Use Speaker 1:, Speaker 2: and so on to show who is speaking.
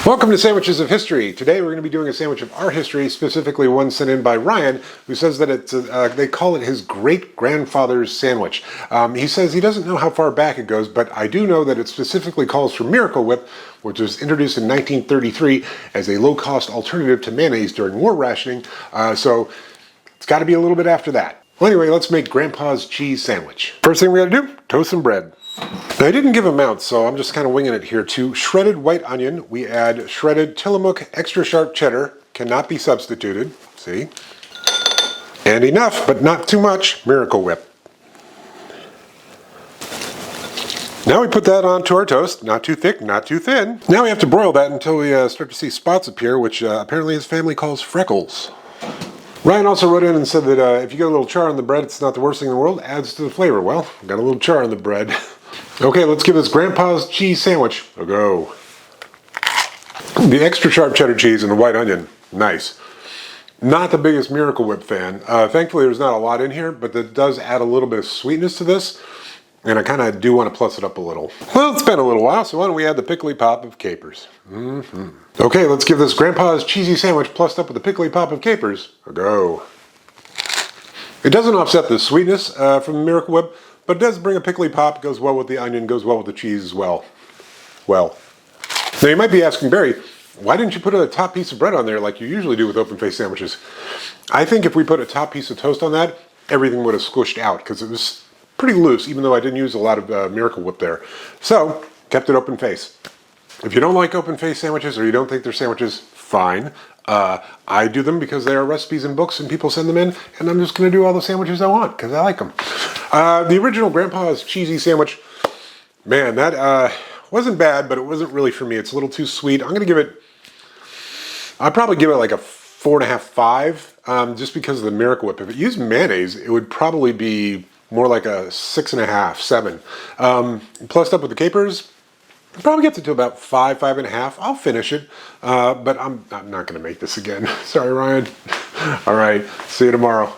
Speaker 1: Welcome to Sandwiches of History. Today we're going to be doing a sandwich of our history, specifically one sent in by Ryan, who says that it's they call it his great-grandfather's sandwich. He says he doesn't know how far back it goes, but I do know that it specifically calls for Miracle Whip, which was introduced in 1933 as a low-cost alternative to mayonnaise during war rationing, so it's got to be a little bit after that. Well, anyway, let's make Grandpa's cheese sandwich. First thing we got to do, toast some bread. Now, I didn't give amounts, so I'm just kind of winging it here. To shredded white onion, we add shredded Tillamook extra sharp cheddar, cannot be substituted, see? And enough, but not too much, Miracle Whip. Now we put that onto our toast, not too thick, not too thin. Now we have to broil that until we start to see spots appear, which apparently his family calls freckles. Ryan also wrote in and said that if you get a little char on the bread, it's not the worst thing in the world, adds to the flavor. Well, got a little char on the bread. Okay, let's give this Grandpa's cheese sandwich a go. The extra sharp cheddar cheese and the white onion, nice. Not the biggest Miracle Whip fan. Thankfully there's not a lot in here, but that does add a little bit of sweetness to this, and I kind of do want to plus it up a little. Well, it's been a little while, so why don't we add the pickly pop of capers. Okay, let's give this Grandpa's cheesy sandwich plussed up with the pickly pop of capers a go. It doesn't offset the sweetness from the Miracle Whip, but it does bring a pickly pop, goes well with the onion, goes well with the cheese as well. Well. Now you might be asking, Barry, why didn't you put a top piece of bread on there like you usually do with open-faced sandwiches? I think if we put a top piece of toast on that, everything would have squished out because it was pretty loose, even though I didn't use a lot of Miracle Whip there. So, kept it open-faced. If you don't like open-faced sandwiches or you don't think they're sandwiches, fine. I do them because they are recipes in books and people send them in, and I'm just going to do all the sandwiches I want because I like them. The original Grandpa's cheesy sandwich, man, that wasn't bad, but it wasn't really for me. It's a little too sweet. I'm going to give it, I'd probably give it like a 4.5, 5, just because of the Miracle Whip. If it used mayonnaise, it would probably be more like a 6.5, 7. Plussed up with the capers, it probably gets it to about 5, 5.5. I'll finish it, but I'm not going to make this again. Sorry, Ryan. All right, see you tomorrow.